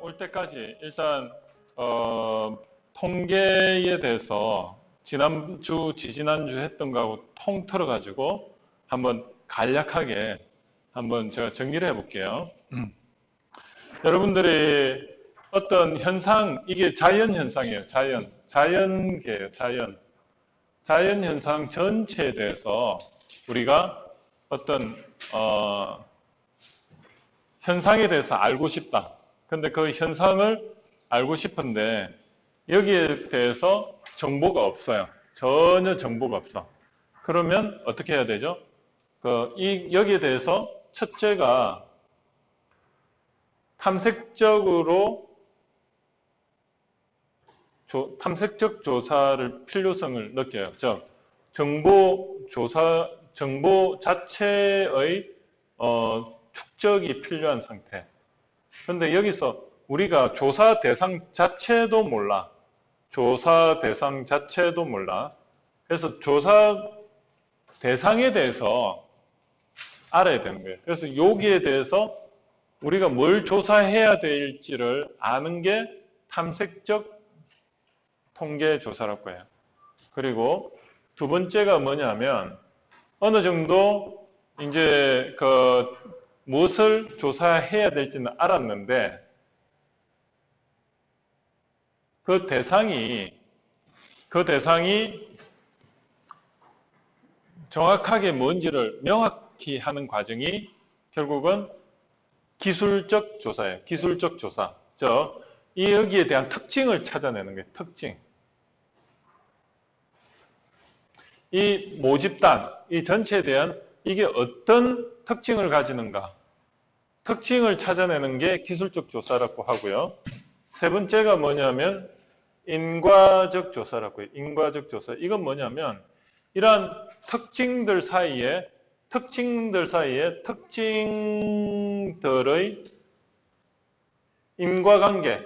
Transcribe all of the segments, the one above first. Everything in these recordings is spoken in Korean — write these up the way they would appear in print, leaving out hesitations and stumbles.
올 때까지 일단 통계에 대해서 지난주, 지지난주 했던 거하고 통틀어 가지고 한번 간략하게 한번 제가 정리를 해볼게요. 여러분들이 어떤 현상, 이게 자연 현상이에요. 자연계예요. 자연 현상 전체에 대해서 우리가 어떤 현상에 대해서 알고 싶다. 근데 그 현상을 알고 싶은데 여기에 대해서 정보가 없어요. 전혀 정보가 없어. 그러면 어떻게 해야 되죠? 여기에 대해서 첫째가 탐색적 조사를 필요성을 느껴요. 즉, 정보 자체의 축적이 필요한 상태. 근데 여기서 우리가 조사 대상 자체도 몰라. 그래서 조사 대상에 대해서 알아야 되는 거예요. 그래서 여기에 대해서 우리가 뭘 조사해야 될지를 아는 게 탐색적 통계 조사라고 해요. 그리고 두 번째가 뭐냐면 어느 정도 이제 무엇을 조사해야 될지는 알았는데 그 대상이 정확하게 뭔지를 명확히 하는 과정이 결국은 기술적 조사예요. 기술적 조사. 여기에 대한 특징을 찾아내는 거예요. 특징. 이 모집단, 이 전체에 대한 이게 어떤 특징을 가지는가. 특징을 찾아내는 게 기술적 조사라고 하고요. 세 번째가 뭐냐면 인과적 조사라고 해요. 인과적 조사. 이건 뭐냐면 이러한 특징들 사이에 특징들의 인과관계,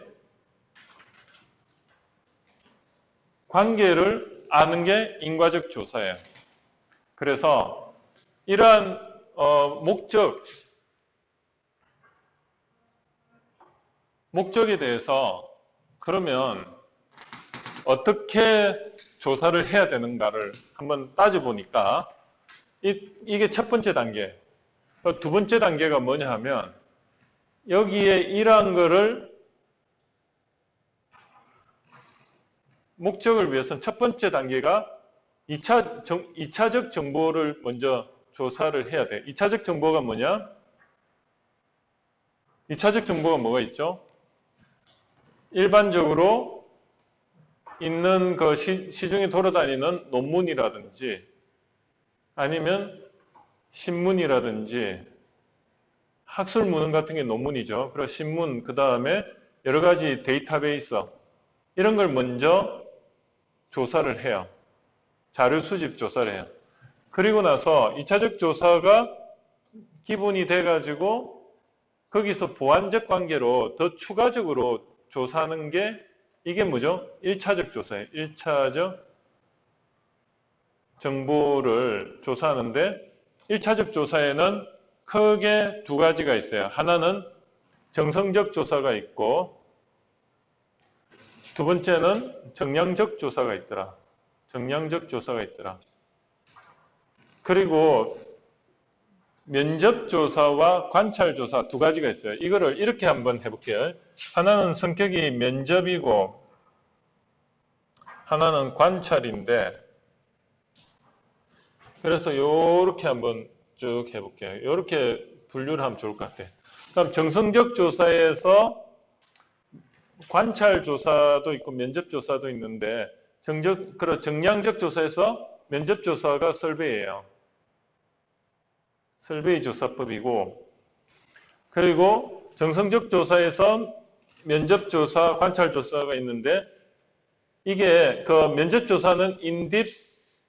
관계를 아는 게 인과적 조사예요. 그래서 이러한 목적에 대해서 그러면 어떻게 조사를 해야 되는가를 한번 따져보니까 이게 첫 번째 단계. 두 번째 단계가 뭐냐 하면 여기에 이러한 거를 목적을 위해서는 첫 번째 단계가 2차적 정보를 먼저 조사를 해야 돼. 2차적 정보가 뭐냐? 2차적 정보가 뭐가 있죠? 일반적으로 있는 시중에 돌아다니는 논문이라든지 아니면 신문이라든지 학술 문헌 같은 게 논문이죠. 그리고 신문, 그 다음에 여러 가지 데이터베이스 이런 걸 먼저 조사를 해요. 자료 수집 조사를 해요. 그리고 나서 2차적 조사가 기본이 돼가지고 거기서 보완적 관계로 더 추가적으로 조사하는 게 이게 뭐죠? 1차적 조사예요. 1차적 정보를 조사하는데 1차적 조사에는 크게 두 가지가 있어요. 하나는 정성적 조사가 있고 두 번째는 정량적 조사가 있더라. 그리고 면접조사와 관찰조사 두 가지가 있어요. 이거를 이렇게 한번 해볼게요. 하나는 성격이 면접이고 하나는 관찰인데 그래서 이렇게 한번 쭉 해볼게요. 이렇게 분류를 하면 좋을 것 같아요. 그럼 정성적 조사에서 관찰 조사도 있고 면접 조사도 있는데 정량적 조사에서 면접 조사가 설베이예요. 설베이 조사법이고 그리고 정성적 조사에서 면접 조사, 관찰 조사가 있는데 이게 면접 조사는 인딥스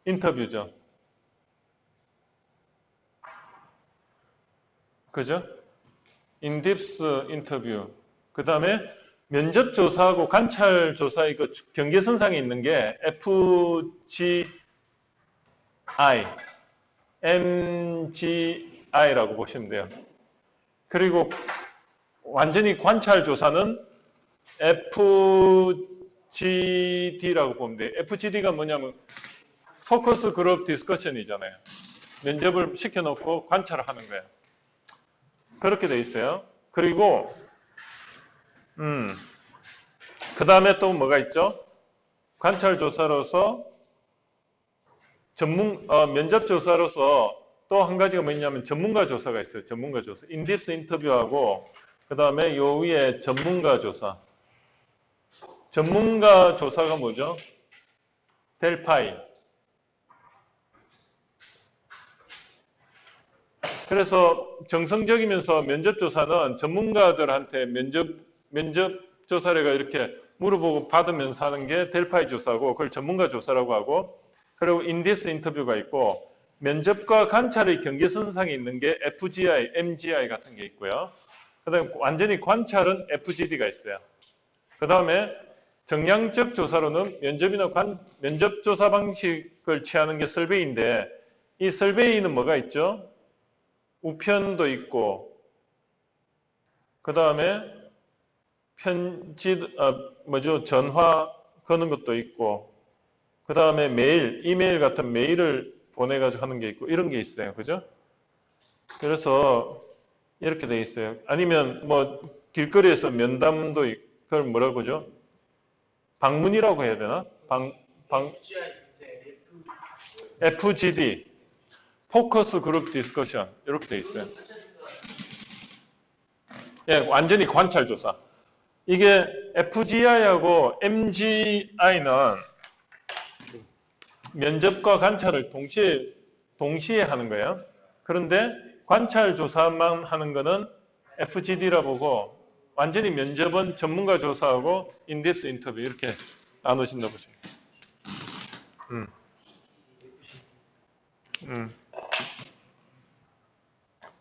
인터뷰죠. 그죠? 인딥스 인터뷰. 그 다음에 면접 조사하고 관찰 조사의 경계선상에 있는 게 FGI, MGI라고 보시면 돼요. 그리고 완전히 관찰 조사는 FGD라고 보면 돼요. FGD가 뭐냐면 포커스 그룹 디스커션이잖아요. 면접을 시켜놓고 관찰을 하는 거예요. 그렇게 돼 있어요. 그리고 그 다음에 또 뭐가 있죠? 관찰 조사로서 면접 조사로서 또 한 가지가 뭐냐면 전문가 조사가 있어요. 전문가 조사. 인딥스 인터뷰하고 그 다음에 요 위에 전문가 조사. 전문가 조사가 뭐죠? 델파이. 그래서 정성적이면서 면접 조사는 전문가들한테 면접 조사례가 이렇게 물어보고 받으면서 하는 게 델파이 조사고 그걸 전문가 조사라고 하고 그리고 인딥스 인터뷰가 있고 면접과 관찰의 경계선상에 있는 게 FGI, MGI 같은 게 있고요. 그 다음에 완전히 관찰은 FGD가 있어요. 그 다음에 정량적 조사로는 면접 조사 방식을 취하는 게 설베이인데 이 설베이는 뭐가 있죠? 우편도 있고 그 다음에 전화 거는 것도 있고 그 다음에 이메일 같은 메일을 보내가지고 하는 게 있고 이런 게 있어요. 그죠? 그래서 이렇게 돼 있어요. 아니면 뭐 길거리에서 면담도 있고 그걸 뭐라고 그러죠? 방문이라고 해야 되나? FGD 포커스 그룹 디스커션 이렇게 돼 있어요. 예, 완전히 관찰 조사. 이게 FGI하고 MGI는 면접과 관찰을 동시에 하는 거예요. 그런데 관찰 조사만 하는 거는 FGD라 보고 완전히 면접은 전문가 조사하고 인덱스 인터뷰 이렇게 나누신다 보시면.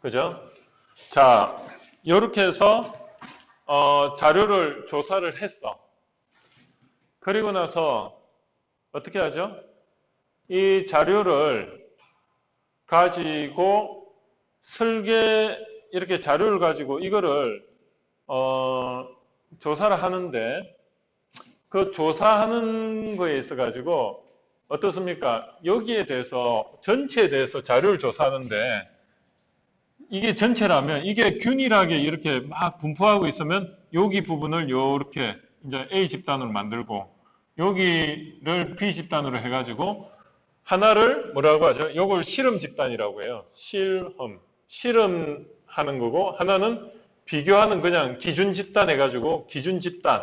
그죠? 자, 이렇게 해서 자료를 조사를 했어. 그리고 나서 어떻게 하죠? 이 자료를 가지고 이렇게 자료를 가지고 이거를 조사를 하는데 그 조사하는 거에 있어 가지고 어떻습니까? 여기에 대해서 전체에 대해서 자료를 조사하는데 이게 전체라면 이게 균일하게 이렇게 막 분포하고 있으면 여기 부분을 이렇게 이제 A 집단으로 만들고 여기를 B 집단으로 해가지고 하나를 뭐라고 하죠? 이걸 실험 집단이라고 해요. 실험하는 거고 하나는 비교하는 그냥 기준 집단 해가지고 기준 집단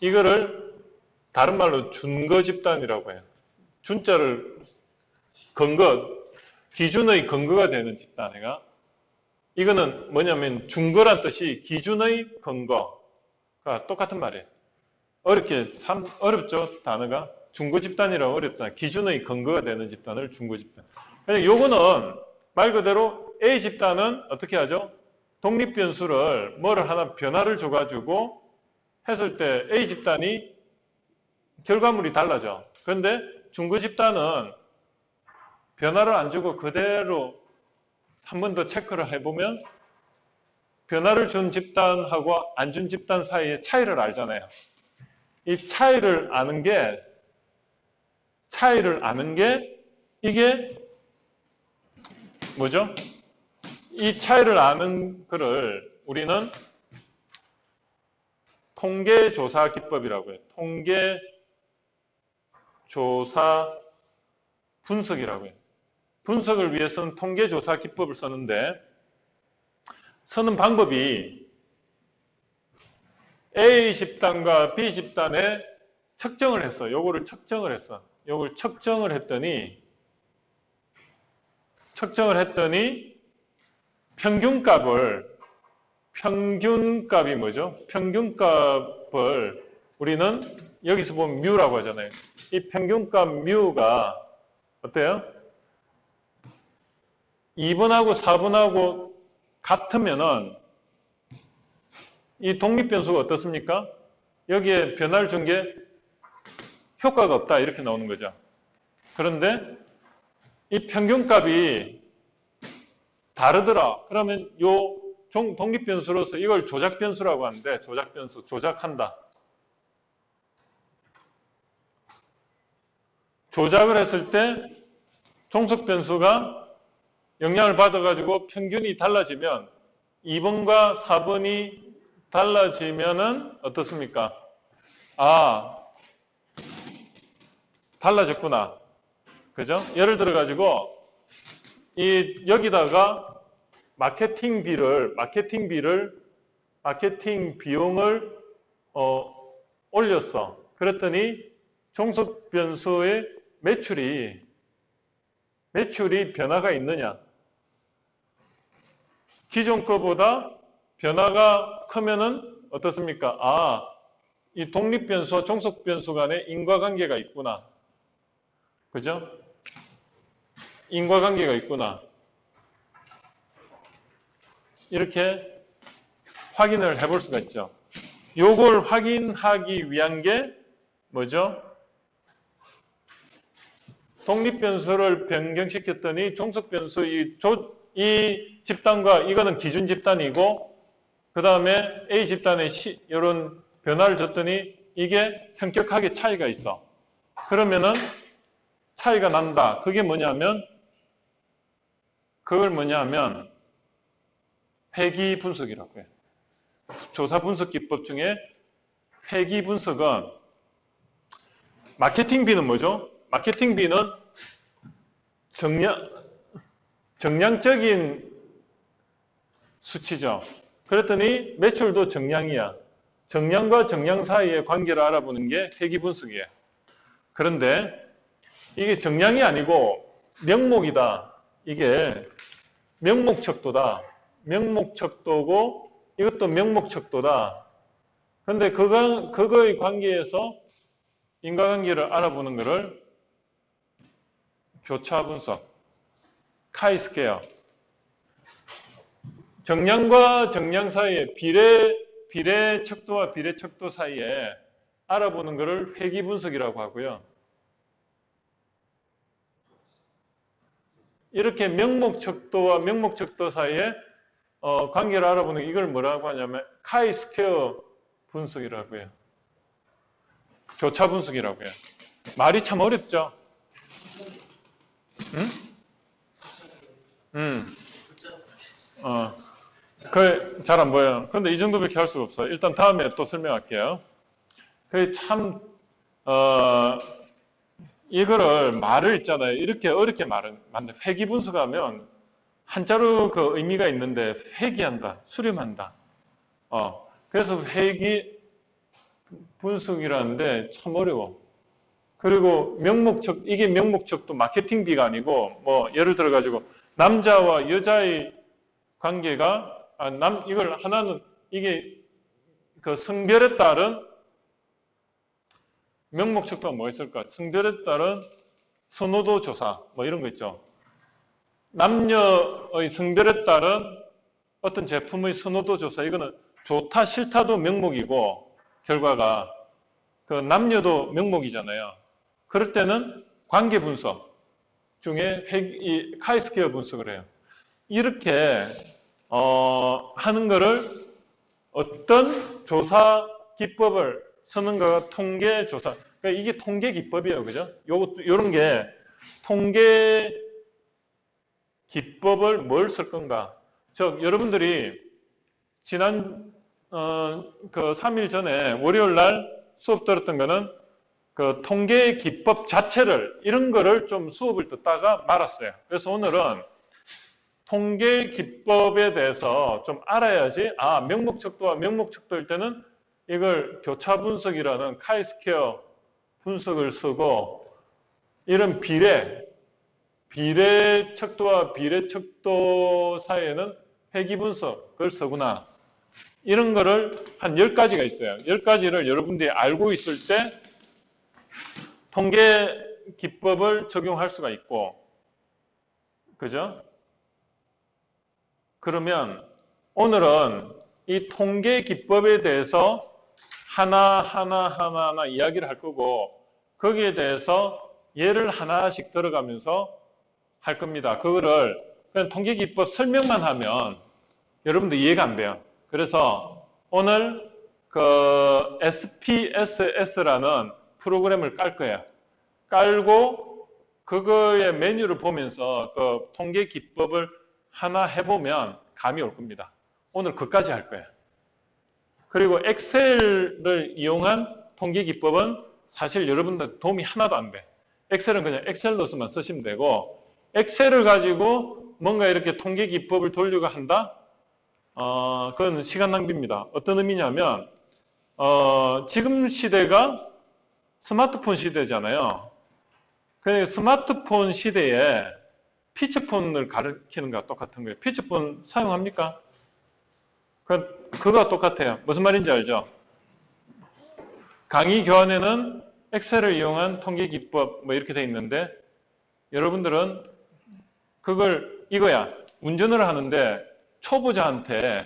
이거를 다른 말로 준거 집단이라고 해요. 준자를 기준의 근거가 되는 집단이가 이거는 뭐냐면 준거란 뜻이 기준의 근거가 똑같은 말이에요. 어렵죠 단어가 준거 집단이라고 어렵다. 기준의 근거가 되는 집단을 준거 집단. 요거는 말 그대로 A 집단은 어떻게 하죠? 독립 변수를 뭐를 하나 변화를 줘가지고 했을 때 A 집단이 결과물이 달라져. 그런데 준거 집단은 변화를 안 주고 그대로 한 번 더 체크를 해보면 변화를 준 집단하고 안 준 집단 사이의 차이를 알잖아요. 이 차이를 아는 게 이게 뭐죠? 이 차이를 아는 거를 우리는 통계조사 기법이라고 해요. 통계조사 분석이라고 해요. 분석을 위해서는 통계조사 기법을 쓰는 방법이 A 집단과 B 집단에 측정을 했어. 요거를 측정을 했어. 요걸 측정을 했더니 평균값이 뭐죠? 평균값을 우리는 여기서 보면 뮤라고 하잖아요. 이 평균값 뮤가 어때요? 2번하고 4번하고 같으면은 이 독립변수가 어떻습니까? 여기에 변화를 준 게 효과가 없다 이렇게 나오는 거죠. 그런데 이 평균값이 다르더라. 그러면 요 독립변수로서 이걸 조작변수라고 하는데, 조작변수, 조작한다. 조작을 했을 때 종속변수가 영향을 받아가지고 평균이 달라지면 2번과 4번이 달라지면은 어떻습니까? 아, 달라졌구나. 그죠? 예를 들어가지고 여기다가 마케팅 비용을 올렸어. 그랬더니 종속 변수의 매출이 변화가 있느냐? 기존 거보다 변화가 크면은 어떻습니까? 아, 이 독립 변수와 종속 변수 간에 인과관계가 있구나. 그죠? 인과관계가 있구나. 이렇게 확인을 해볼 수가 있죠. 요걸 확인하기 위한 게 뭐죠? 독립변수를 변경시켰더니 종속변수 이 집단과 이거는 기준 집단이고 그 다음에 A 집단에 이런 변화를 줬더니 이게 현격하게 차이가 있어. 그러면은 차이가 난다. 그게 뭐냐면 회귀 분석이라고 해요. 조사 분석 기법 중에 회귀 분석은 마케팅 비는 뭐죠? 마케팅 비는 정량적인 수치죠. 그랬더니 매출도 정량이야. 정량과 정량 사이의 관계를 알아보는 게 회귀 분석이에요. 그런데 이게 정량이 아니고 명목이다. 이게 명목척도다. 명목척도고 이것도 명목척도다. 그런데 그거의 관계에서 인과관계를 알아보는 것을 교차 분석, 카이스케어. 정량과 정량 사이에 비례 척도와 비례 척도 사이에 알아보는 것을 회귀 분석이라고 하고요. 이렇게 명목척도와 명목척도 사이에 관계를 알아보는 이걸 뭐라고 하냐면 카이스케어 분석이라고 해요. 교차 분석이라고 해요. 말이 참 어렵죠? 잘 안 보여요. 근데 이 정도밖에 할 수가 없어요. 일단 다음에 또 설명할게요. 이거를 말을 있잖아요. 이렇게 어렵게 만든 회귀 분석하면 한자로 그 의미가 있는데 회귀한다, 수렴한다. 그래서 회귀 분석이라는데 참 어려워. 그리고 이게 명목척도 마케팅비가 아니고, 뭐, 예를 들어가지고, 남자와 여자의 관계가, 이걸 하나는, 이게 그 성별에 따른 명목척도가 뭐 있을까? 성별에 따른 선호도 조사, 뭐 이런 거 있죠. 남녀의 성별에 따른 어떤 제품의 선호도 조사, 이거는 좋다, 싫다도 명목이고, 결과가, 그 남녀도 명목이잖아요. 그럴 때는 관계 분석 중에 이 카이스케어 분석을 해요. 이렇게 하는 거를 어떤 조사 기법을 쓰는가가 통계 조사. 그러니까 이게 통계 기법이에요, 그죠? 요런 게 통계 기법을 뭘 쓸 건가? 여러분들이 지난 그 3일 전에 월요일 날 수업 들었던 거는 그 통계 기법 자체를 이런 거를 좀 수업을 듣다가 말았어요. 그래서 오늘은 통계 기법에 대해서 좀 알아야지 명목척도와 명목척도일 때는 이걸 교차 분석이라는 카이스케어 분석을 쓰고 이런 비례척도와 비례척도 사이에는 회귀 분석을 쓰구나. 이런 거를 한 10가지가 있어요. 10가지를 여러분들이 알고 있을 때 통계 기법을 적용할 수가 있고, 그죠? 그러면 오늘은 이 통계 기법에 대해서 하나하나 이야기를 할 거고, 거기에 대해서 예를 하나씩 들어가면서 할 겁니다. 그거를 그냥 통계 기법 설명만 하면 여러분들 이해가 안 돼요. 그래서 오늘 그 SPSS라는 프로그램을 깔 거예요. 깔고 그거의 메뉴를 보면서 그 통계 기법을 하나 해보면 감이 올 겁니다. 오늘 그까지 할 거예요. 그리고 엑셀을 이용한 통계 기법은 사실 여러분들 도움이 하나도 안 돼. 엑셀은 그냥 엑셀로서만 쓰시면 되고, 엑셀을 가지고 뭔가 이렇게 통계 기법을 돌려고 한다? 그건 시간 낭비입니다. 어떤 의미냐면, 지금 시대가 스마트폰 시대잖아요. 그 스마트폰 시대에 피처폰을 가르치는 거와 똑같은 거예요. 피처폰 사용합니까? 그거와 똑같아요. 무슨 말인지 알죠? 강의 교환에는 엑셀을 이용한 통계 기법 뭐 이렇게 돼 있는데 여러분들은 그걸 이거야. 운전을 하는데 초보자한테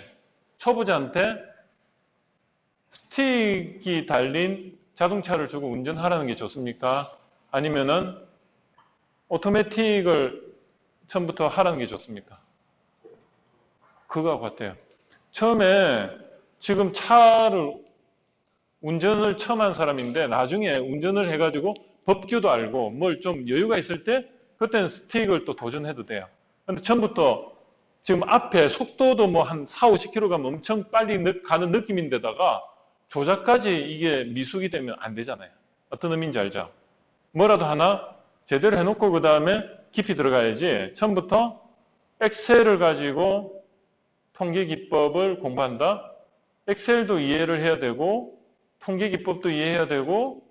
스틱이 달린 자동차를 주고 운전하라는 게 좋습니까? 아니면은 오토매틱을 처음부터 하라는 게 좋습니까? 그거와 같아요. 처음에 지금 차를 운전을 처음 한 사람인데 나중에 운전을 해가지고 법규도 알고 뭘 좀 여유가 있을 때 그때는 스틱을 또 도전해도 돼요. 근데 처음부터 지금 앞에 속도도 뭐 한 4, 50km 가면 엄청 빨리 가는 느낌인데다가 조작까지 이게 미숙이 되면 안 되잖아요. 어떤 의미인지 알죠? 뭐라도 하나 제대로 해놓고 그 다음에 깊이 들어가야지 처음부터 엑셀을 가지고 통계 기법을 공부한다? 엑셀도 이해를 해야 되고 통계 기법도 이해해야 되고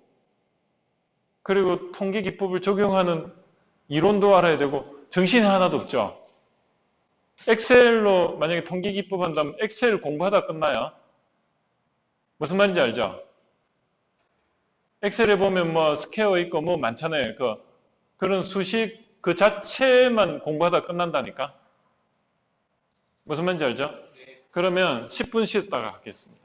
그리고 통계 기법을 적용하는 이론도 알아야 되고 정신이 하나도 없죠. 엑셀로 만약에 통계 기법 한다면 엑셀 공부하다 끝나요. 무슨 말인지 알죠? 엑셀에 보면 뭐 스퀘어 있고 뭐 많잖아요. 그런 수식 그 자체만 공부하다 끝난다니까. 무슨 말인지 알죠? 그러면 10분 쉬었다가 하겠습니다.